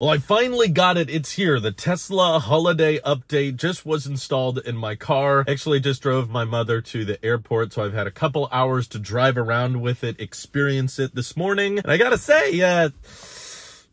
Well, I finally got it. It's here. The Tesla holiday update just was installed in my car. Actually, just drove my mother to the airport, so I've had a couple hours to drive around with it, experience it this morning. And I gotta say,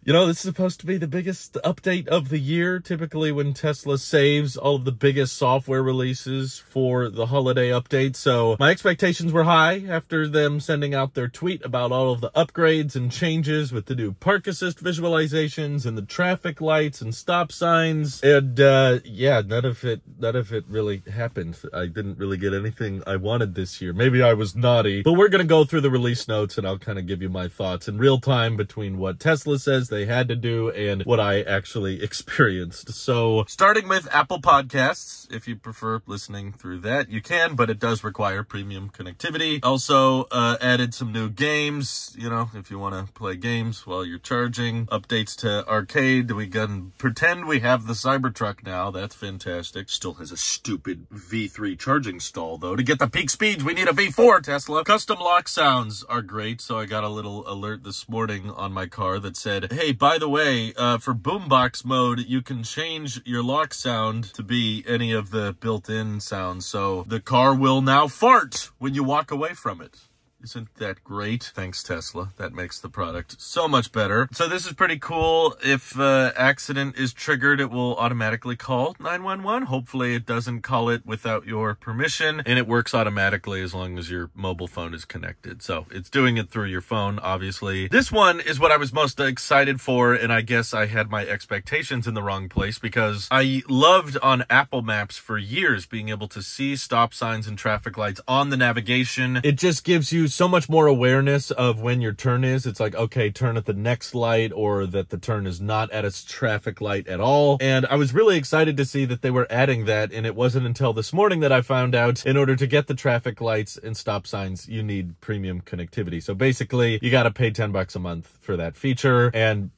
this is supposed to be the biggest update of the year. Typically when Tesla saves all of the biggest software releases for the holiday update. So my expectations were high after them sending out their tweet about all of the upgrades and changes with the new park assist visualizations and the traffic lights and stop signs. And none of it really happened. I didn't really get anything I wanted this year. Maybe I was naughty, but we're going to go through the release notes and I'll kind of give you my thoughts in real time between what Tesla says they had to do and what I actually experienced. So starting with Apple Podcasts, if you prefer listening through that, you can, but it does require premium connectivity. Also added some new games, if you want to play games while you're charging. Updates to Arcade. We can pretend we have the Cybertruck now. That's fantastic. Still has a stupid V3 charging stall though. To get the peak speeds, we need a V4 Tesla. Custom lock sounds are great. So I got a little alert this morning on my car that said, hey, by the way, for boombox mode, you can change your lock sound to be any of the built-in sounds. So the car will now fart when you walk away from it. Isn't that great? Thanks, Tesla. That makes the product so much better. So this is pretty cool. If accident is triggered, it will automatically call 911. Hopefully it doesn't call it without your permission, and it works automatically as long as your mobile phone is connected. So it's doing it through your phone, obviously. This one is what I was most excited for, and I guess I had my expectations in the wrong place because I loved on Apple Maps for years being able to see stop signs and traffic lights on the navigation. It just gives you so much more awareness of when your turn is. It's like, okay, turn at the next light, or that the turn is not at a traffic light at all. And I was really excited to see that they were adding that, and it wasn't until this morning that I found out in order to get the traffic lights and stop signs, you need premium connectivity. So basically, you got to pay $10 a month for that feature. And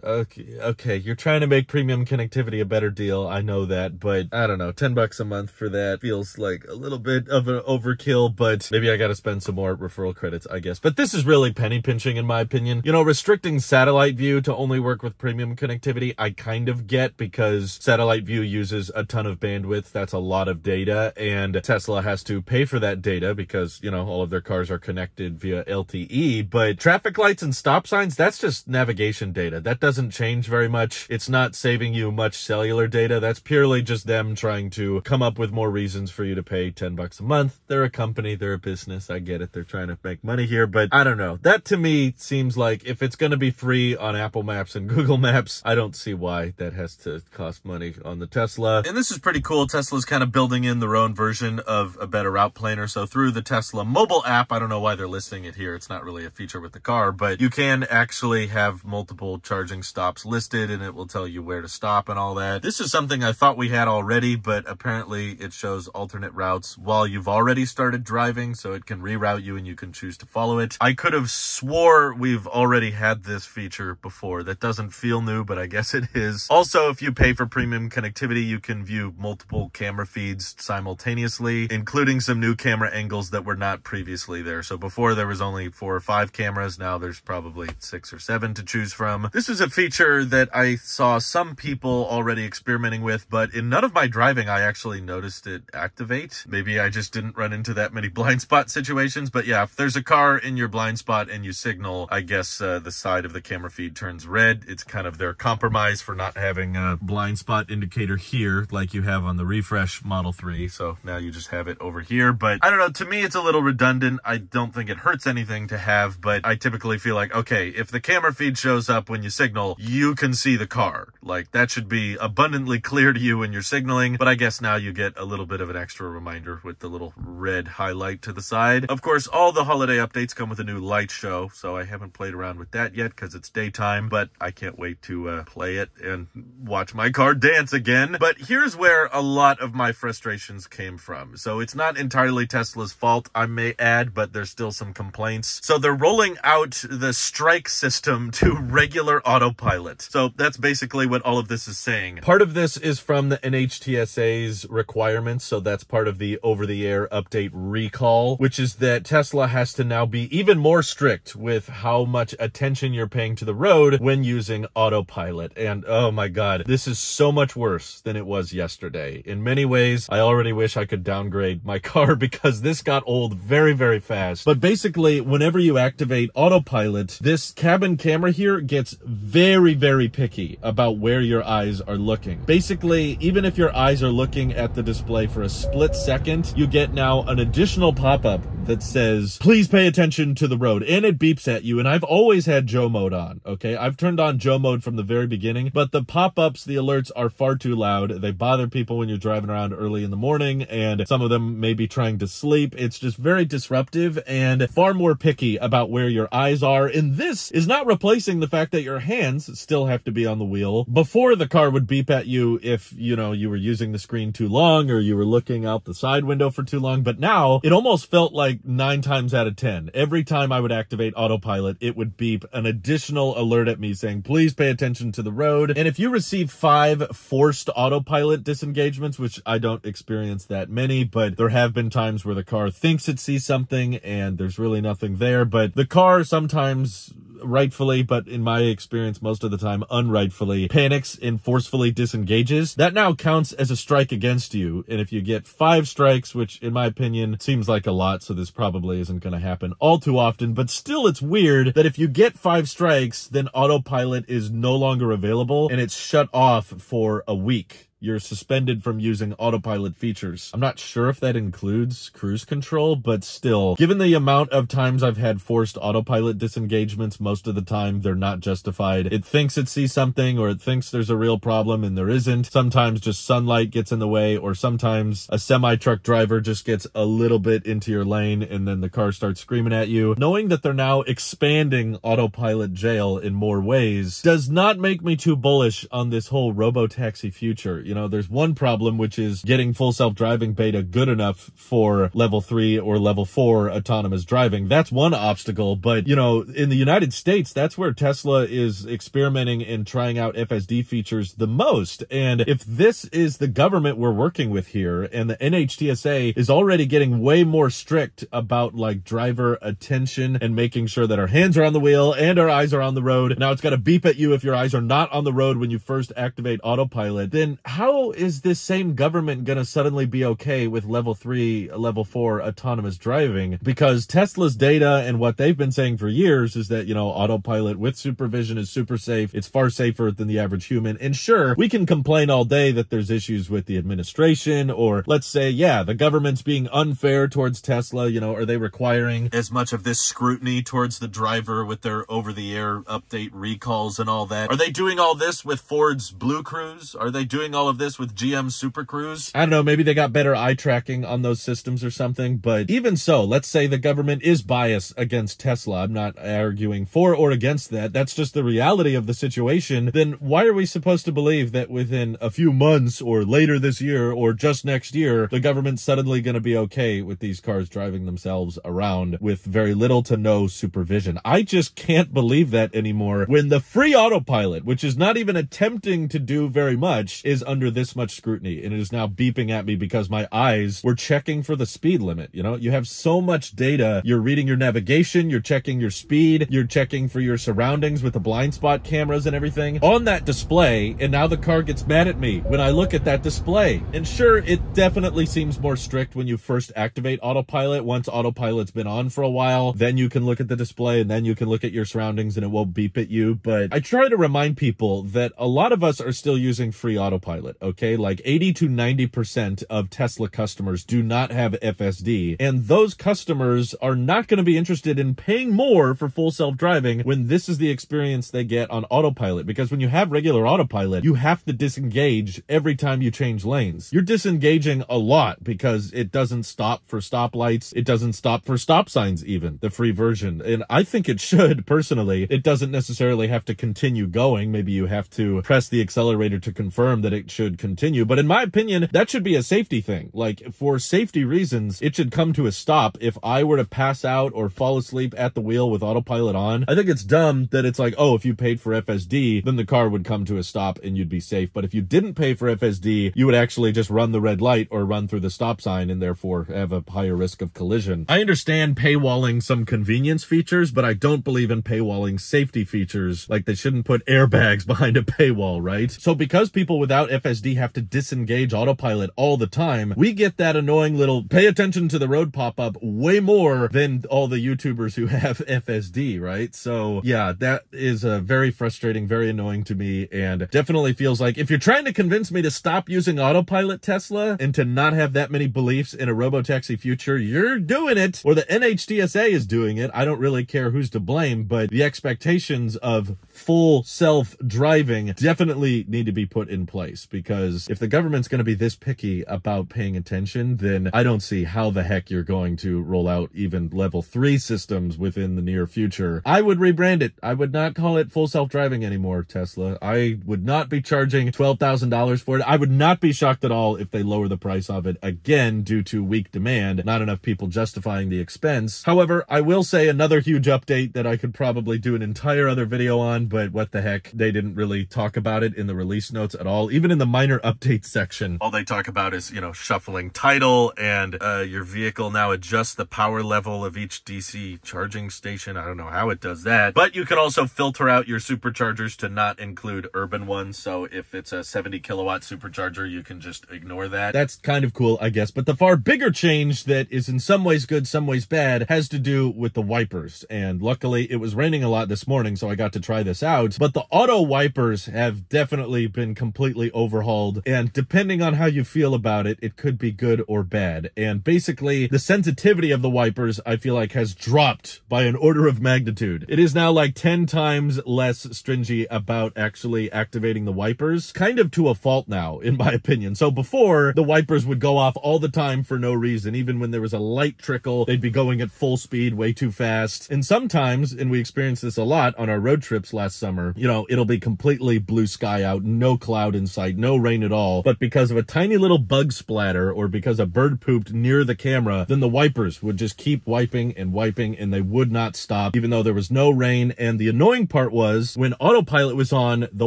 okay, you're trying to make premium connectivity a better deal. I know that, but I don't know, $10 a month for that feels like a little bit of an overkill, but maybe I got to spend some more referral credits, I guess. But this is really penny pinching in my opinion. Restricting satellite view to only work with premium connectivity, I kind of get, because satellite view uses a ton of bandwidth. That's a lot of data, and Tesla has to pay for that data because, all of their cars are connected via LTE. But traffic lights and stop signs, that's just navigation data. That doesn't change very much. It's not saving you much cellular data. That's purely just them trying to come up with more reasons for you to pay $10 a month. They're a company, they're a business. I get it. They're trying to make money here, but I don't know. That to me seems like if it's going to be free on Apple Maps and Google Maps, I don't see why that has to cost money on the Tesla. And this is pretty cool. Tesla's kind of building in their own version of a better route planner. So through the Tesla mobile app, I don't know why they're listing it here. It's not really a feature with the car, but you can actually have multiple charging stops listed and it will tell you where to stop and all that. This is something I thought we had already, but apparently it shows alternate routes while you've already started driving, so it can reroute you and you can choose to follow it. I could have swore we've already had this feature before. That doesn't feel new, but I guess it is. Also, if you pay for premium connectivity, you can view multiple camera feeds simultaneously, including some new camera angles that were not previously there. So before there was only 4 or 5 cameras. Now there's probably 6 or 7 to choose from. This is a feature that I saw some people already experimenting with, but in none of my driving, I actually noticed it activate. Maybe I just didn't run into that many blind spot situations, but yeah, if there's a car in your blind spot and you signal, I guess the side of the camera feed turns red. It's kind of their compromise for not having a blind spot indicator here like you have on the refresh Model 3. So now you just have it over here. But I don't know, to me it's a little redundant. I don't think it hurts anything to have, but I typically feel like, okay, if the camera feed shows up when you signal, you can see the car. Like, that should be abundantly clear to you when you're signaling. But I guess now you get a little bit of an extra reminder with the little red highlight to the side. Of course, all the holiday updates come with a new light show, so I haven't played around with that yet because it's daytime, but I can't wait to play it and watch my car dance again. But here's where a lot of my frustrations came from. So it's not entirely Tesla's fault, I may add, but there's still some complaints. So they're rolling out the strike system to regular autopilot. So that's basically what all of this is saying. Part of this is from the NHTSA's requirements, so that's part of the over-the-air update recall, which is that Tesla Tesla has to now be even more strict with how much attention you're paying to the road when using autopilot. And oh my God, this is so much worse than it was yesterday. In many ways, I already wish I could downgrade my car because this got old very, very fast. But basically, whenever you activate autopilot, this cabin camera here gets very, very picky about where your eyes are looking. Basically, even if your eyes are looking at the display for a split second, you get now an additional pop-up that says, please pay attention to the road, and it beeps at you. And I've always had Joe mode on, okay? I've turned on Joe mode from the very beginning, but the pop-ups, the alerts are far too loud. They bother people when you're driving around early in the morning, and some of them may be trying to sleep. It's just very disruptive and far more picky about where your eyes are. And this is not replacing the fact that your hands still have to be on the wheel. Before, the car would beep at you if, you know, you were using the screen too long or you were looking out the side window for too long. But now it almost felt like 9 times out of 10, every time I would activate autopilot, it would beep an additional alert at me saying, please pay attention to the road. And if you receive 5 forced autopilot disengagements, which I don't experience that many, but there have been times where the car thinks it sees something and there's really nothing there, but the car sometimes rightfully, but in my experience, most of the time unrightfully, panics and forcefully disengages, that now counts as a strike against you. And if you get 5 strikes, which in my opinion seems like a lot, so this probably isn't going to happen all too often, but still it's weird that if you get 5 strikes, then autopilot is no longer available and it's shut off for a week. You're suspended from using autopilot features. I'm not sure if that includes cruise control, but still, given the amount of times I've had forced autopilot disengagements, most of the time they're not justified. It thinks it sees something, or it thinks there's a real problem and there isn't. Sometimes just sunlight gets in the way, or sometimes a semi-truck driver just gets a little bit into your lane and then the car starts screaming at you. Knowing that they're now expanding autopilot jail in more ways does not make me too bullish on this whole robo-taxi future. You know, there's one problem, which is getting full self-driving beta good enough for level 3 or level 4 autonomous driving. That's one obstacle, but, you know, in the United States, that's where Tesla is experimenting and trying out FSD features the most. And if this is the government we're working with here, and the NHTSA is already getting way more strict about, like, driver attention and making sure that our hands are on the wheel and our eyes are on the road, now it's got to beep at you if your eyes are not on the road when you first activate autopilot, then how is this same government going to suddenly be okay with level 3, level 4 autonomous driving? Because Tesla's data and what they've been saying for years is that, you know, autopilot with supervision is super safe. It's far safer than the average human. And sure, we can complain all day that there's issues with the administration, or let's say, yeah, the government's being unfair towards Tesla. You know, are they requiring as much of this scrutiny towards the driver with their over-the-air update recalls and all that? Are they doing all this with Ford's Blue Cruise? Are they doing all of this with GM Super Cruise? I don't know, maybe they got better eye tracking on those systems or something, but even so, let's say the government is biased against Tesla. I'm not arguing for or against that. That's just the reality of the situation. Then why are we supposed to believe that within a few months or later this year or just next year, the government's suddenly going to be okay with these cars driving themselves around with very little to no supervision? I just can't believe that anymore when the free autopilot, which is not even attempting to do very much, is under this much scrutiny, and it is now beeping at me because my eyes were checking for the speed limit. You know, you have so much data. You're reading your navigation, you're checking your speed, you're checking for your surroundings with the blind spot cameras and everything on that display, and now the car gets mad at me when I look at that display. And sure, it definitely seems more strict when you first activate autopilot. Once autopilot's been on for a while, then you can look at the display and then you can look at your surroundings and it won't beep at you. But I try to remind people that a lot of us are still using free autopilot, okay? Like 80 to 90% of Tesla customers do not have FSD, and those customers are not going to be interested in paying more for full self-driving when this is the experience they get on autopilot. Because when you have regular autopilot, you have to disengage every time you change lanes. You're disengaging a lot because it doesn't stop for stoplights. It doesn't stop for stop signs even, the free version. And I think it should, personally. It doesn't necessarily have to continue going. Maybe you have to press the accelerator to confirm that it should continue. But in my opinion, that should be a safety thing. Like, for safety reasons, it should come to a stop. If I were to pass out or fall asleep at the wheel with autopilot on, I think it's dumb that it's like, oh, if you paid for FSD, then the car would come to a stop and you'd be safe. But if you didn't pay for FSD, you would actually just run the red light or run through the stop sign and therefore have a higher risk of collision. I understand paywalling some convenience features, but I don't believe in paywalling safety features. Like, they shouldn't put airbags behind a paywall, right? So because people without FSD have to disengage autopilot all the time, we get that annoying little pay attention to the road pop-up way more than all the YouTubers who have FSD, right? So yeah, that is very frustrating, very annoying to me, and definitely feels like if you're trying to convince me to stop using autopilot, Tesla, and to not have that many beliefs in a robotaxi future, you're doing it, or the NHTSA is doing it. I don't really care who's to blame, but the expectations of full self-driving definitely need to be put in place, because if the government's going to be this picky about paying attention, then I don't see how the heck you're going to roll out even level 3 systems within the near future. I would rebrand it. I would not call it full self-driving anymore, Tesla. I would not be charging $12,000 for it. I would not be shocked at all if they lower the price of it again due to weak demand, not enough people justifying the expense. However, I will say another huge update that I could probably do an entire other video on, but what the heck, they didn't really talk about it in the release notes at all. Even in the minor updates section, all they talk about is, you know, shuffling title, and your vehicle now adjusts the power level of each DC charging station. I don't know how it does that, but you can also filter out your superchargers to not include urban ones. So if it's a 70 kilowatt supercharger, you can just ignore that. That's kind of cool, I guess. But the far bigger change that is in some ways good, some ways bad, has to do with the wipers. And luckily it was raining a lot this morning, so I got to try this out. But the auto wipers have definitely been completely overhauled, and depending on how you feel about it, it could be good or bad. And basically the sensitivity of the wipers, I feel like, has dropped by an order of magnitude. It is now like 10 times less stringy about actually activating the wipers, kind of to a fault now, in my opinion. So before, the wipers would go off all the time for no reason. Even when there was a light trickle, they'd be going at full speed way too fast. And sometimes, and we experienced this a lot on our road trips last summer, you know, it'll be completely blue sky out, no cloud in sight, no rain at all. But because of a tiny little bug splatter, or because a bird pooped near the camera, then the wipers would just keep wiping, and they would not stop, even though there was no rain. And the annoying part was, when autopilot was on, the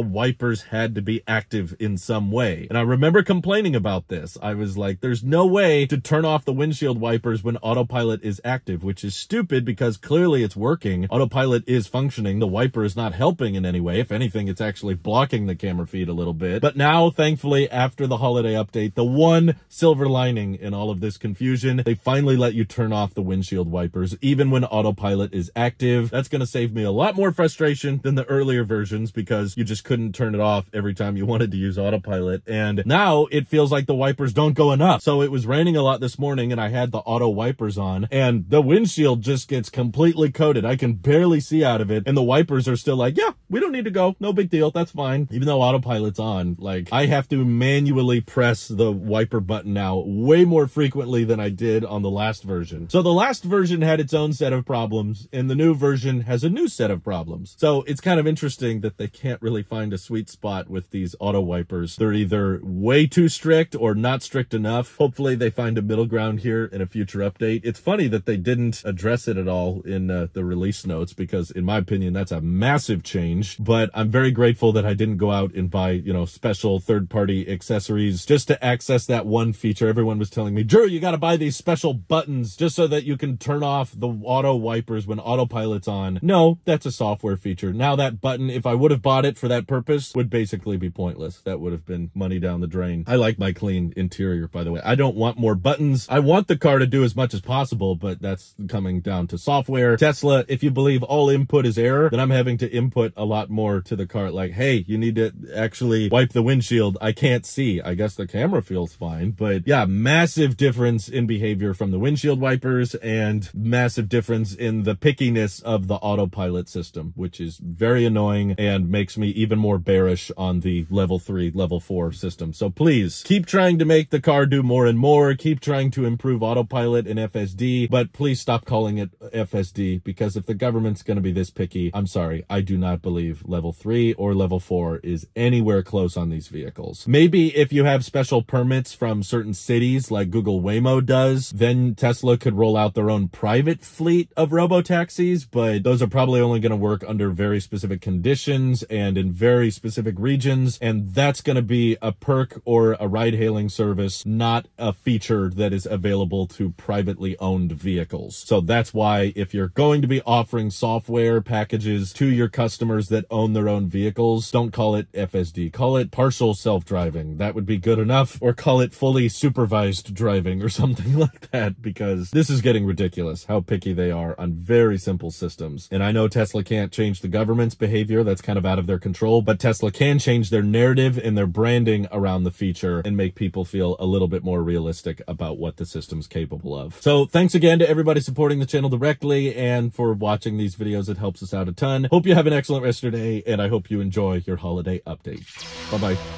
wipers had to be active in some way. And I remember complaining about this. I was like, there's no way to turn off the windshield wipers when autopilot is active, which is stupid because clearly it's working. Autopilot is functioning. The wiper is not helping in any way. If anything, it's actually blocking the camera feed a little bit. But now, thankfully, after the holiday update, the one silver lining in all of this confusion, they finally let you turn off the windshield wipers, even when autopilot is active. That's going to save me a lot more frustration than the earlier versions, because you just couldn't turn it off every time you wanted to use autopilot. And now it feels like the wipers don't go enough. So it was raining a lot this morning and I had the auto wipers on, and the windshield just gets completely coated. I can barely see out of it, and the wipers are still like, yeah, we don't need to go. No big deal. That's fine. Even though autopilot's on, like, I have to manually press the wiper button now way more frequently than I did on the last version. So the last version had its own set of problems, and the new version has a new set of problems. So it's kind of interesting that they can't really find a sweet spot with these auto wipers. They're either way too strict or not strict enough. Hopefully they find a middle ground here in a future update. It's funny that they didn't address it at all in the release notes, because in my opinion, that's a massive change. But I'm very grateful that I didn't go out and buy, you know, special third-party accessories just to access that one feature. Everyone was telling me, Drew, you got to buy these special buttons just so that you can turn off the auto wipers when autopilot's on. No, that's a software feature. Now that button, if I would have bought it for that purpose, would basically be pointless. That would have been money down the drain. I like my clean interior, by the way. I don't want more buttons. I want the car to do as much as possible, but that's coming down to software. Tesla, if you believe all input is error, then I'm having to input a lot more to the car. Like, hey, you need to actually wipe the windshield. I can't see. I guess the camera feels fine, but yeah, massive difference in behavior from the windshield wipers, and massive difference in the pickiness of the autopilot system, which is very annoying and makes me even more bearish on the level 3, level 4 system. So please keep trying to make the car do more and more. Keep trying to improve autopilot and FSD, but please stop calling it FSD, because if the government's going to be this picky, I'm sorry, I do not believe level 3 or level 4 is anywhere close on these vehicles. Maybe if you have special permits from certain cities like Google Waymo does, then Tesla could roll out their own private fleet of robo-taxis, but those are probably only going to work under very specific conditions and in very specific regions, and that's going to be a perk or a ride-hailing service, not a feature that is available to privately owned vehicles. So that's why if you're going to be offering software packages to your customers that own their own vehicles, don't call it FSD, call it partial self-driving. That would be good enough, or call it fully supervised driving or something like that, because this is getting ridiculous how picky they are on very simple systems. And I know Tesla can't change the government's behavior, that's kind of out of their control, but Tesla can change their narrative and their branding around the feature and make people feel a little bit more realistic about what the system's capable of. So thanks again to everybody supporting the channel directly and for watching these videos. It helps us out a ton. Hope you have an excellent rest of your day, and I hope you enjoy your holiday update. Bye-bye.